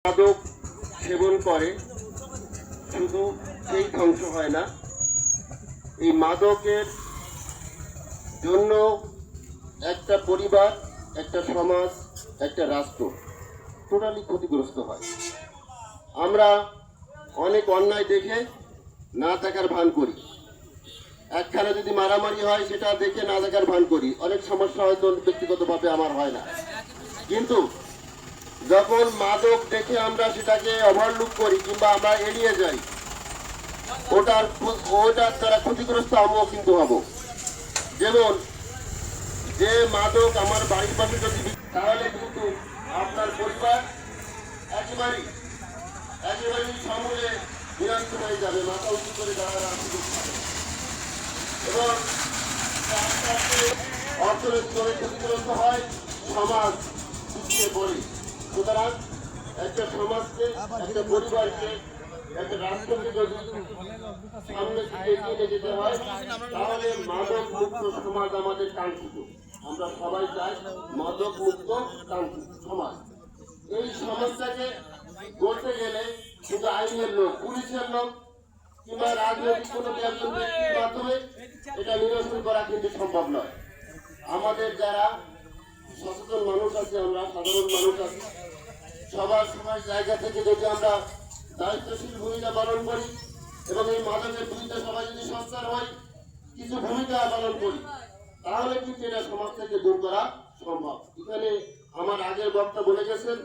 মাদক সেবন করে শুধু সেই ধ্বংস হয় না, এই মাদকের জন্য একটা পরিবার, একটা সমাজ, একটা রাষ্ট্র টোটালি ক্ষতিগ্রস্ত হয়। আমরা অনেক অন্যায় দেখে না দেখার ভান করি, একখানে যদি মারামারি হয় সেটা দেখে না দেখার ভান করি। অনেক সমস্যা হয়তো ব্যক্তিগতভাবে আমার হয় না, কিন্তু যখন মাদক দেখে আমরা সেটাকে ওভারলুক করি কিংবা আমরা এড়িয়ে যাই, ওটার দ্বারা ক্ষতিগ্রস্ত আমিও কিন্তু হব। যেমন যে মাদক আমার বাড়ির পাশে যদি তাহলে কিন্তু আপনার পরিবার একেবারেই সমূলে বিনষ্ট হয়ে যাবে, মাথা উঁচু করে দাঁড়ানোর সুযোগ পাবে এবং অর্থনৈতিকভাবে ক্ষতিগ্রস্ত হয়, সমাজ পিছিয়ে পড়ে। সুতরাং একটা সমাজকে, একটা পরিবারকে, একটা রাষ্ট্রকে যদি সামনে দিকে এগিয়ে নিয়ে যেতে হয় তাহলে মাদক মুক্ত সমাজ আমাদের কাঙ্ক্ষিত। আমরা সবাই চাই মাদক মুক্ত কাঙ্ক্ষিত সমাজ। এই সমাজটাকে গড়তে গেলে শুধু আইনের লোক, পুলিশের লোক কিংবা রাজনৈতিক কোনো একজন ব্যক্তির মাধ্যমে এটা নিরসন করা কিন্তু সম্ভব নয়। আমাদের যারা সচেতন মানুষ আছে, আমরা সাধারণ মানুষ আছি, সবার জায়গা থেকে যদি আমরা দায়িত্বশীল ভূমিকা পালন করি এবং এই মাদকের বিরুদ্ধে সবাই যদি সচ্চার হয়, কিছু ভূমিকা পালন করি, তাহলে কিন্তু এটা সমাজ থেকে দূর করা সম্ভব। এখানে আমার আগের বক্তা বলে গেছেন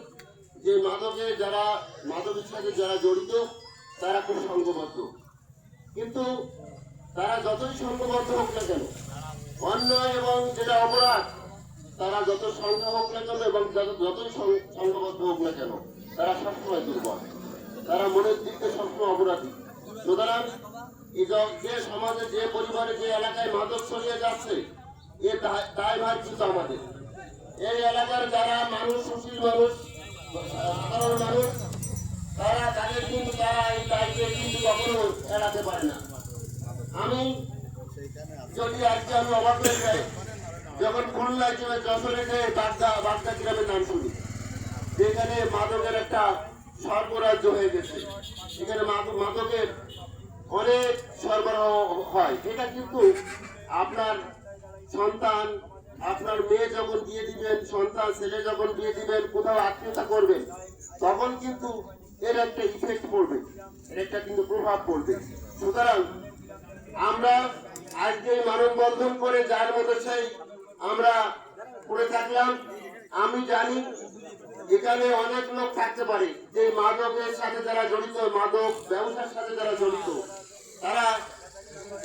যে মাদকের সাথে যারা জড়িত তারা খুব সংঘবদ্ধ, কিন্তু তারা যতই সংঘবদ্ধ হোক না কেন, অন্যায় এবং যেটা অপরাধ তারা যত সংখ্যা হোক না কেন এবং যতই সংঘবদ্ধ হোক না কেন, তারা সবসময় দুর্বল, তারা মনের দিক থেকে সবসময় অপরাধী। সুতরাং যে সমাজে, যে পরিবারে, যে এলাকায় মাদক ছড়িয়ে যাচ্ছে, এ দায়ভার কিন্তু আমাদের। এই এলাকার যারা মানুষ, সুশীল মানুষ, সাধারণ মানুষ, তাদের কিন্তু তারা এই দায়িত্বে কিন্তু কখনো এড়াতে পারে না। আমি যদি আজকে আমি অবাক হয়ে যাই যখন খুলনায় কিংবা যশোরে যে বাগদা গ্রামের নাম শুনি, যেখানে মাদকের একটা সরবরাহ হয়ে গেছে, এখানে মাদকের অনেক সরবরাহ হয়। এটা কিন্তু আপনার সন্তান, আপনার মেয়ে যখন বিয়ে দিবেন, সন্তান ছেলে যখন বিয়ে দিবেন, কোথাও আত্মীয়তা করবেন, তখন কিন্তু এর একটা ইফেক্ট পড়বে, এর একটা কিন্তু প্রভাব পড়বে। সুতরাং আমরা আজকে মানববন্ধন করে যার মতো সেই আমরা করে থাকলাম। আমি জানি এখানে অনেক লোক থাকতে পারে যে মাদকের সাথে যারা জড়িত, মাদক ব্যবসার সাথে যারা জড়িত,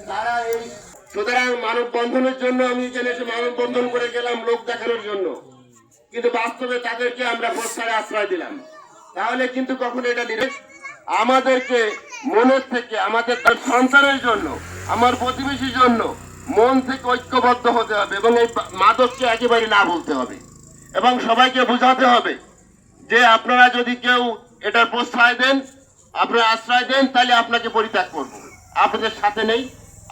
তারা এই সুতরাং মানববন্ধনের জন্য আমি এখানে এসে মানববন্ধন করে গেলাম লোক দেখানোর জন্য, কিন্তু বাস্তবে তাদেরকে আমরা প্রস্তাবে আশ্রয় দিলাম। তাহলে কিন্তু কখনো এটা দিলে আমাদেরকে মনের থেকে, আমাদের সন্তানের জন্য, আমার প্রতিবেশীর জন্য মন থেকে ঐক্যবদ্ধ হতে হবে এবং এই মাদককে একেবারে না বলতে হবে এবং সবাইকে বোঝাতে হবে যে আপনারা যদি কেউ এটার প্রশ্রয় দেন, আপনারা আশ্রয় দেন, তাহলে আপনাকে পরিত্যাগ করব। আপনাদের সাথে নেই,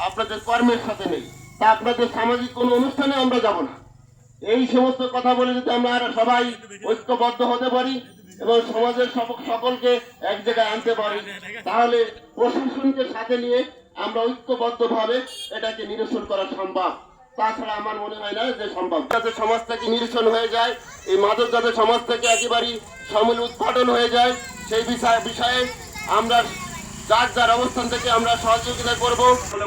আপনাদের কর্মের সাথে নেই, তা আপনাদের সামাজিক কোনো অনুষ্ঠানে আমরা যাব না। এই সমস্ত কথা বলে যদি আমরা সবাই ঐক্যবদ্ধ হতে পারি এবং সমাজের সকলকে এক জায়গায় আনতে পারি, তাহলে প্রশাসনকে সাথে নিয়ে আমরা ঐক্যবদ্ধভাবে এটাকে নিরসন করা সম্ভব। তাছাড়া আমার মনে হয় না যে সম্ভব। যাতে সমাজ থেকে নিরসন হয়ে যায়, এই মাদক যাতে সমাজ থেকে একেবারেই সমূল উৎপাদন হয়ে যায়, সেই বিষয়ে আমরা যার অবস্থান থেকে আমরা সহযোগিতা করব।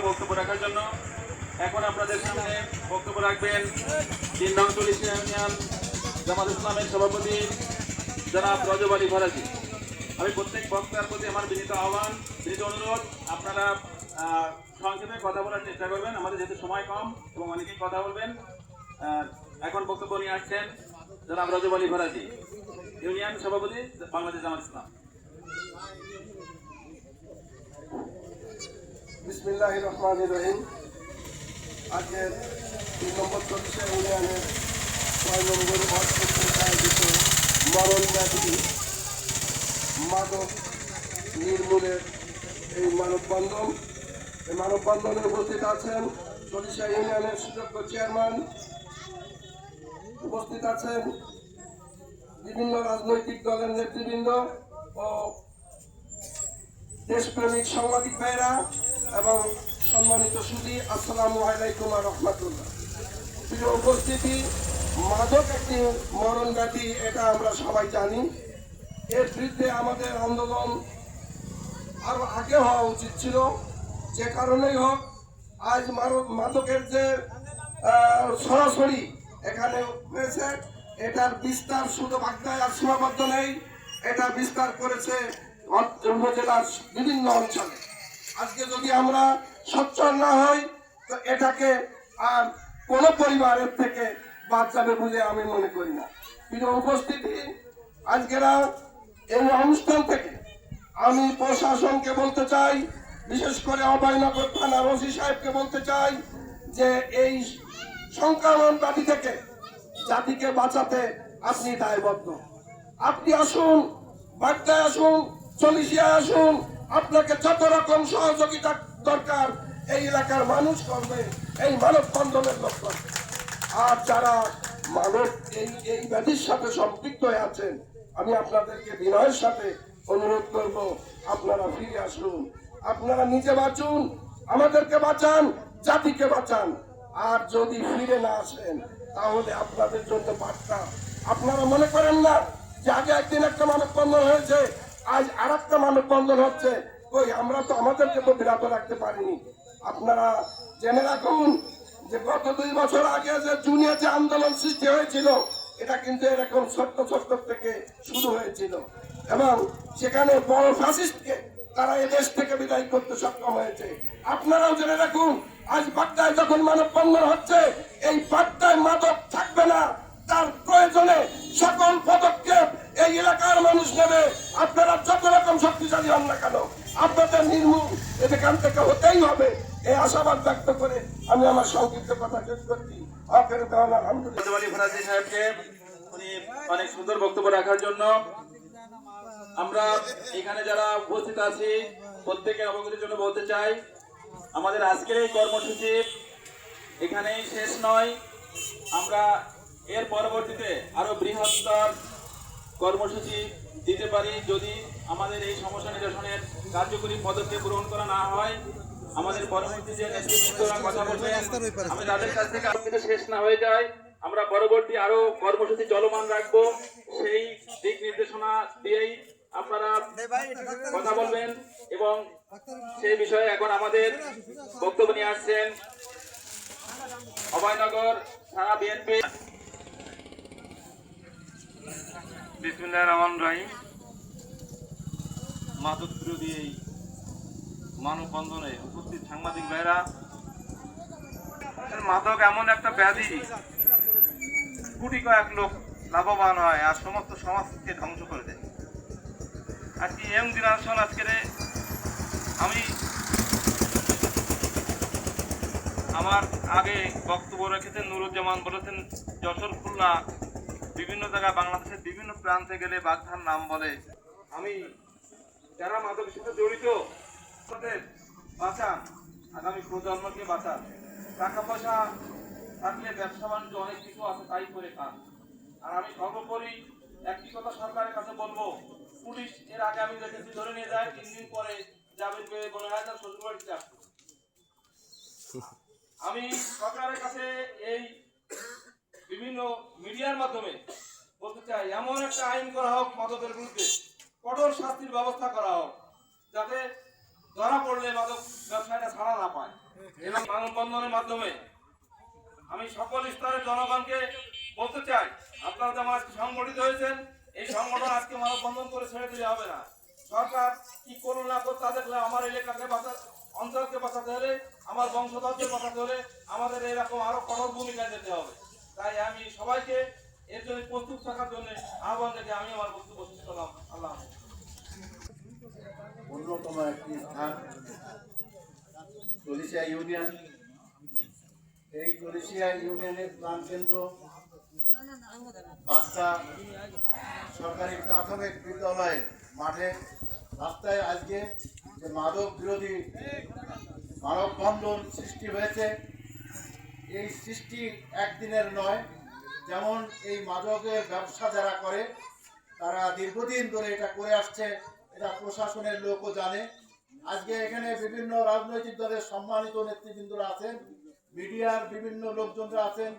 বক্তব্য রাখার জন্য এখন আপনাদের সামনে বক্তব্য রাখবেন ৩ নং চল্লিশা ইউনিয়ন জামাত ইসলামের সভাপতি জনাব রজব আলী ফরাজি। আমি প্রত্যেক বক্তার প্রতি আমার বিনীত আহ্বান, বিনীত অনুরোধ, আপনারা সংক্ষেপে কথা বলার চেষ্টা করবেন। আমাদের যেহেতু সময় কম এবং অনেকেই কথা বলবেন। এখন বক্তব্য নিয়ে আসছেন জনাব রজব আলী ফরাজি, ইউনিয়ন সভাপতি, বাংলাদেশ জামাত ইসলাম। বিসমিল্লাহির রহমানির রহিম। আজকের ৩ নম্বর চল্লিশা ইউনিয়নের ৬ নম্বর ওয়ার্ড কর্তৃক আয়োজিত মরণব্যাধি মাদক নির্মূলের এই মানববন্ধন, এই মানববন্ধনে উপস্থিত আছেন চল্লিশা ইউনিয়নের সুযোগ্য চেয়ারম্যান, উপস্থিত আছেন বিভিন্ন রাজনৈতিক দলের নেতৃবৃন্দ, ও দেশপ্রেমিক সাংবাদিক ভাইরা এবং সম্মানিত সুধী, আসসালামু আলাইকুম ওয়া রাহমাতুল্লাহ। প্রিয় উপস্থিতি, মাদক একটি মরণ ব্যাধি, এটা আমরা সবাই জানি। এর বিরুদ্ধে আমাদের আন্দোলন আরো আগে হওয়া উচিত ছিল। যে কারণেই হোক, আজ মাদকের যে সরাসরি এখানে হয়েছে, এটার বিস্তার শুধু বাগদায় আর সীমাবদ্ধ নেই, এটা বিস্তার করেছে উপজেলার বিভিন্ন অঞ্চলে। আজকে যদি আমরা সচ্ছল না হই, তো এটাকে আর কোনো পরিবারের থেকে বাদ যাবে বলে আমি মনে করি না। প্রিয় উপস্থিতি, আজকেরা এই অনুষ্ঠান থেকে আমি প্রশাসনকে বলতে চাই, বিশেষ করে অভয়নগর থানার ওসি সাহেবকে বলতে চাই যে এই সংক্রমণ ব্যাধি থেকে জাতিকে বাঁচাতে আপনি দায়বদ্ধ। আপনি আসুন, বাগদায় আসুন, চল্লিশিয়ায় আসুন, আপনাকে যত রকম সহযোগিতা দরকার এই এলাকার মানুষ করবে, এই মানববন্ধনের লোক করবে। আর যারা মানব এই ব্যাধির সাথে সম্পৃক্ত হয়ে আছেন, আমি আপনাদেরকে বিনয়ের সাথে অনুরোধ করব, আপনারা ফিরে আসুন, আপনারা নিজে বাঁচুন, আমাদেরকে বাঁচান, জাতিকে বাঁচান। আর যদি ফিরে না আসেন, তাহলে আপনাদের জন্য বার্তা। আপনারা মনে করেন না যে আগে একদিন একটা মানববন্ধন হয়েছে, আজ আর একটা মানববন্ধন হচ্ছে, কই আমরা তো আমাদেরকে তো বিরত রাখতে পারিনি। আপনারা জেনে রাখুন যে গত 2 বছর আগে যে জুনিয়র যে আন্দোলন সৃষ্টি হয়েছিল, এটা কিন্তু এরকম ছোট্ট ছোট্ট থেকে শুরু হয়েছিল এবং সেখানে বড় ফ্যাসিস্টকে তারা এদেশ থেকে বিদায় করতে সক্ষম হয়েছে। আপনারাও জেনে রাখুন, আজ বাগদায় যখন মানববন্ধন হচ্ছে, এই বাগদায় মাদক থাকবে না, তার প্রয়োজনে সকল পদক্ষেপ এই এলাকার মানুষ নেবে। আপনারা যত রকম শক্তিশালী হন না কেন, আপনাদের নির্মূল এখান থেকে হতেই হবে, এই আশাবাদ ব্যক্ত করে আমি আমার সংক্ষিপ্ত কথা শেষ করছি। আলহামদুলিল্লাহ সাহেবকে উনি অনেক সুন্দর বক্তব্য রাখার জন্য আমরা এখানে যারা উপস্থিত আছি প্রত্যেকের অবগতির জন্য বলতে চাই, আমাদের আজকের এই কর্মসূচি এখানেই শেষ নয়। আমরা এর পরবর্তীতে আরো বৃহত্তর কর্মসূচি দিতে পারি যদি আমাদের এই সমস্যা নিরসনের কার্যকরী পদক্ষেপ গ্রহণ করা না হয়। আমাদের পরবর্তী যে নেতৃত্বরা কথা বলবেন, আমি তাদের কাছ থেকে কিন্তু শেষ না হয়ে যায়, আমরা পরবর্তী আরো কর্মসূচি চলমান রাখবো। সেই দিক নির্দেশনা দিয়েই আপনারা কথা বলবেন এবং সেই বিষয়ে এখন আমাদের বক্তব্য নিয়ে আসছেন অভয়নগর থানা বিএনপি। বিসমিল্লাহির রহমানির রহিম। মাদক বিরোধী এই মানববন্ধনে উপস্থিত সাংবাদিক ভাইরা, মাদক এমন একটা ব্যাধি, কোটি কয়েক লোক লাভবান হয় আর সমস্ত সমাজকে ধ্বংস করে দেয়। আজকে ইয়ং জেনারেশন, আজকের আমি আমার আগে বক্তব্য রেখেছেন নুরুজ্জামান, বলেছেন যশোর, খুলনা, বিভিন্ন জায়গায় বাংলাদেশের বিভিন্ন প্রান্তে গেলে বাগধার নাম বলে। আমি যারা মাদকের সাথে জড়িত, তাদের বাঁচান, আগামী প্রজন্মকে বাঁচান। টাকা পয়সা থাকলে ব্যবসা বাণিজ্য অনেক কিছু আছে, তাই করে খান। আর আমি সর্বোপরি একটি কথা সরকারের কাছে বলবো, পুলিশ এর আগে আমি দেখেছি ধরে নিয়ে যায়, 3 দিন পরে যাবে বলে হয় তার শ্বশুর বাড়িতে আসতো। আমি সরকারের কাছে এই বিভিন্ন মিডিয়ার মাধ্যমে বলতে চাই, এমন একটা আইন করা হোক মাদকের বিরুদ্ধে, কঠোর শাস্তির ব্যবস্থা করা হোক, যাতে ধরা পড়লে মাদক ব্যবসায়ীরা ছাড়া না পায়। এবং মানববন্ধনের মাধ্যমে আমি সকল স্তরের জনগণকে বলতে চাই, আপনারা যেমন আজকে সংগঠিত হয়েছেন, এই সংগঠন আজকে মানববন্ধন করে ছেড়ে দিলে হবে না। সরকার কি করুন না করুন, তা দেখলে আমার এলাকাকে অঞ্চলকে বাঁচাতে হলে, আমার বংশধরকে বাঁচাতে হলে আমাদের এরকম আরো কঠোর ভূমিকায় যেতে হবে। তাই আমি সবাইকে এর জন্য প্রস্তুত থাকার জন্য আহ্বান রেখে আমি আমার বক্তব্য শেষ করলাম। আল্লাহ। অন্যতম একটি স্থান চল্লিশিয়া ইউনিয়ন। এই চল্লিশিয়া ইউনিয়নের প্রাণকেন্দ্র বাগদা সরকারি প্রাথমিক বিদ্যালয়ের মাঠে রাস্তায় আজকে যে মাদক বিরোধী মানববন্ধন সৃষ্টি হয়েছে, এই সৃষ্টি একদিনের নয়। যেমন এই মাদকের ব্যবসা যারা করে, তারা দীর্ঘদিন ধরে এটা করে আসছে। এটা প্রশাসনের লোকও জানে। আজকে এখানে বিভিন্ন রাজনৈতিক দলের সম্মানিত নেতৃবৃন্দরা আছেন, মিডিয়ার বিভিন্ন লোকজনরা আছেন,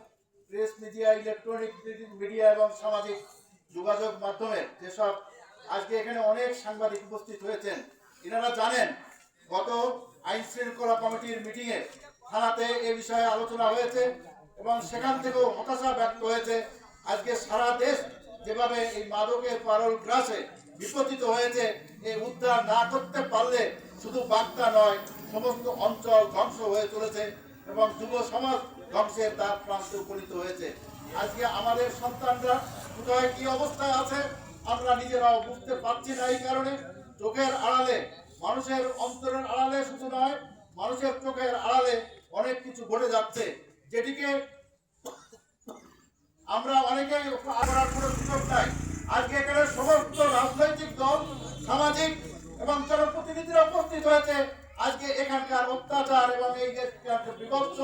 প্রেস মিডিয়া, ইলেকট্রনিক মিডিয়া এবং সামাজিক যোগাযোগ মাধ্যমের যেসব আজকে এখানে অনেক সাংবাদিক উপস্থিত হয়েছেন। এনারা জানেন গত আইন শৃঙ্খলা কমিটির মিটিংয়ে থানাতে এ বিষয়ে আলোচনা হয়েছে এবং সেখান থেকেও হতাশা ব্যক্ত হয়েছে। আজকে সারা দেশ যেভাবে এই মাদকের পারল গ্রাসে বিপতিত হয়েছে, এই উদ্ধার না করতে পারলে শুধু বার্তা নয়, সমস্ত অঞ্চল ধ্বংস হয়ে চলেছে এবং যুব সমাজ ধ্বংসের দ্বার প্রান্তে উপনীত হয়েছে। আজকে আমাদের সন্তানরা কোথায় কি অবস্থায় আছে আমরা নিজেরাও বুঝতে পারছি না। এই কারণে চোখের আড়ালে, মানুষের অন্তরের আড়ালে শুধু নয়, মানুষের চোখের আড়ালে অনেক কিছু ঘটে যাচ্ছে, যেটিকে আমরা অনেকেই করার কোনো সুযোগ নাই। আজকে এখানে সমস্ত রাজনৈতিক দল, সামাজিক এবং জনপ্রতিনিধিরা উপস্থিত হয়েছে। আজকে এখানকার অত্যাচার এবং এই বিভৎস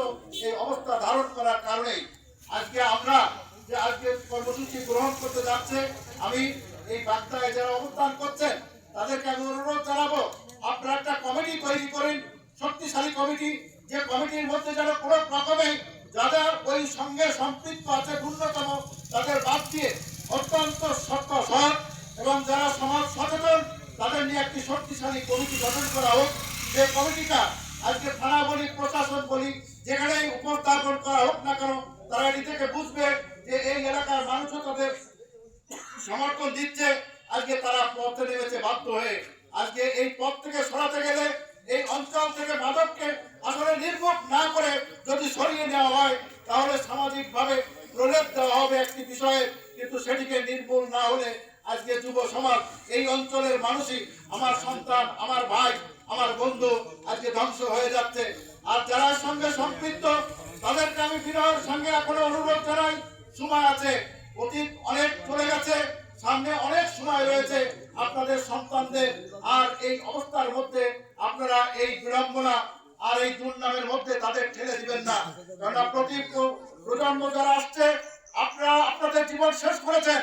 এই অবস্থা ধারণ করার কারণেই আজকে আমরা যে আজকে কর্মসূচি গ্রহণ করতে যাচ্ছে, আমি এই বার্তায় যারা অবস্থান করছেন তাদেরকে আমি অনুরোধ জানাবো, আপনারা একটা কমিটি তৈরি করেন, শক্তিশালী কমিটি, যে কমিটির মধ্যে যেন কোনো রকমে যারা ওই সঙ্গে সম্পৃক্ত আছে ন্যূনতম তাদের বাদ দিয়ে অত্যন্ত সৎ এবং যারা সমাজ সচেতন তাদের নিয়ে একটি শক্তিশালী কমিটি গঠন করা হোক। যে কমিটিটা আজকে থানা বলি, প্রশাসন বলি, যেখানে উপস্থাপন করা হোক না কেন, তারা এটি থেকে বুঝবে যে এই এলাকার মানুষও তাদের সমর্থন দিচ্ছে। আজকে তারা পথে নেমেছে বাধ্য হয়ে। আজকে এই পথ থেকে সরাতে গেলে এই অঞ্চল থেকে মাদককে আসলে নির্মূল না করে যদি সরিয়ে নেওয়া হয় তাহলে সামাজিকভাবে প্রলেপ দেওয়া হবে একটি বিষয়ে, কিন্তু সেটিকে নির্মূল না হলে আজকে যুব সমাজ, এই অঞ্চলের মানুষই, আমার সন্তান, আমার ভাই, আমার বন্ধু আজকে ধ্বংস হয়ে যাচ্ছে। আর যারা সঙ্গে সম্পৃক্ত তাদেরকে আমি বিনয়ের সঙ্গে এখনো অনুরোধ জানাই, সময় আছে, অতীত অনেক চলে গেছে, সামনে অনেক সময় রয়েছে আপনাদের সন্তানদের। আর এই অবস্থার মধ্যে আপনারা এই বিড়ম্বনা আর এই দুর্নামের মধ্যে তাদের ঠেলে দিবেন না, কারণ প্রতি প্রজন্ম যারা আসছে আপনারা আপনাদের জীবন শেষ করেছেন।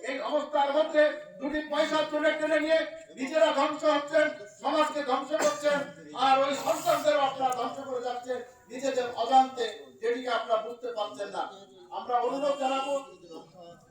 এই অবস্থার মধ্যে দুটি পয়সার জন্য টেনে নিয়ে নিজেরা ধ্বংস হচ্ছেন, সমাজকে ধ্বংস করছেন, আর ওই সন্তানদেরও আপনারা ধ্বংস করে যাচ্ছেন নিজেদের অজান্তে, যেটিকে আপনারা বুঝতে পারছেন না। আমরা অনুরোধ জানাবো,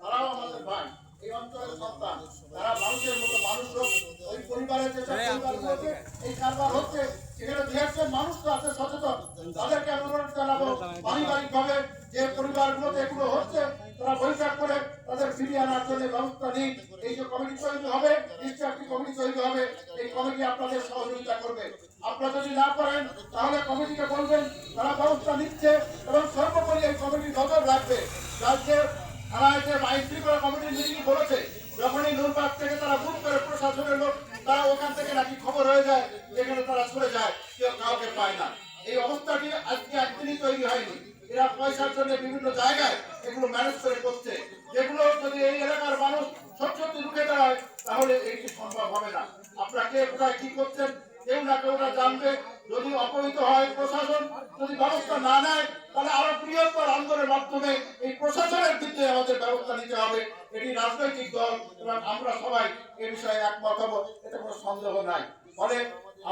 তারাও আমাদের ভাই, এই অঞ্চলের সন্তান, তারা মানুষের মতো মানুষ হোক। ওই পরিবারের যেসব পরিবারগুলোতে এই কারবার হচ্ছে সেখানে দু একজন মানুষ তো আছে সচেতন, তাদেরকে অনুরোধ জানাবো পারিবারিক ভাবে যে পরিবারগুলোতে এগুলো হচ্ছে তারা বৈঠক করে তাদের ফিরিয়ে আনার জন্য ব্যবস্থা নিন। এই যে কমিটি তৈরি হবে, নিশ্চয় একটি কমিটি তৈরি হবে, এই কমিটি আপনাদের সহযোগিতা করবে। আপনারা যদি না পারেন তাহলে কমিটিকে বলবেন, তারা ব্যবস্থা নিচ্ছে এবং সর্বোপরি এই কমিটি নজর রাখবে। রাজ্যের থানায় যে আইন শৃঙ্খলা কমিটির মিটিং বলেছে, যখনই নুরবাগ থেকে তারা বুক করে প্রশাসনের লোক তারা ওখান থেকে নাকি খবর হয়ে যায়, যেখানে তারা সরে যায়, কেউ কাউকে পায় না। এই অবস্থাটি আজকে একদিনই তৈরি হয়নি। এরা পয়সার জন্য বিভিন্ন জায়গায় এগুলো ম্যানেজ করে করছে, যেগুলো যদি এই এলাকার মানুষ সত্যি রুখে দাঁড়ায় তাহলে এটি সম্ভব হবে না। আপনারা কে কোথায় কি করছেন কেউ না কেউ জানবে। যদি অপহৃত হয়, প্রশাসন যদি ব্যবস্থা না নেয়, তাহলে আরো বৃহত্তর আন্দোলনের মাধ্যমে এই প্রশাসনের দিকে আমাদের ব্যবস্থা নিতে হবে। এটি রাজনৈতিক দল এবং আমরা সবাই এ বিষয়ে একমত হব, এতে কোনো সন্দেহ নাই। ফলে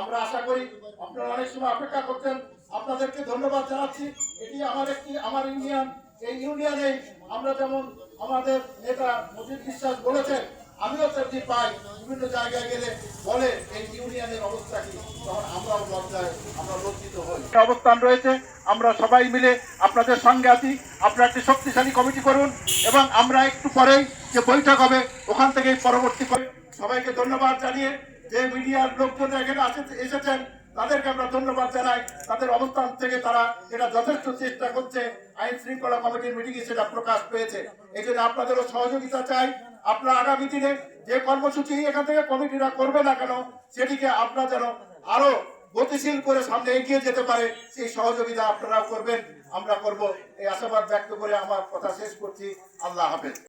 আমরা আশা করি আপনারা অনেক সময় অপেক্ষা করছেন, আপনাদেরকে ধন্যবাদ জানাচ্ছি। এটি আমার ইউনিয়ন, এই ইউনিয়নে আমরা যেমন আমাদের নেতা মজিদ বিশ্বাস বলেছেন, আমিও তেমনি পাই, বিভিন্ন জায়গায় গেলে বলে এই ইউনিয়নের অবস্থা কি, তখন আমরাও লজ্জায় আমরা লজ্জিত হই। অবস্থান রয়েছে, আমরা সবাই মিলে আপনাদের সঙ্গে আছি। আপনারা একটি শক্তিশালী কমিটি করুন এবং আমরা একটু পরেই যে বৈঠক হবে ওখান থেকেই পরবর্তী করে সবাইকে ধন্যবাদ জানিয়ে যে মিডিয়ার লোকজন এখানে এসেছেন তাদেরকে আমরা ধন্যবাদ জানাই। তাদের অবস্থান থেকে তারা এটা যথেষ্ট চেষ্টা করছে, আইন শৃঙ্খলা কমিটির মিটিংয়ে সেটা প্রকাশ পেয়েছে। এই জন্য আপনাদেরও সহযোগিতা চাই। আপনারা আগামী দিনে যে কর্মসূচি এখান থেকে কমিটিরা করবে না কেন, সেটিকে আপনারা যেন আরো গতিশীল করে সামনে এগিয়ে যেতে পারে, সেই সহযোগিতা আপনারাও করবেন, আমরা করব, এই আশাবাদ ব্যক্ত করে আমার কথা শেষ করছি। আল্লাহ হাফেজ।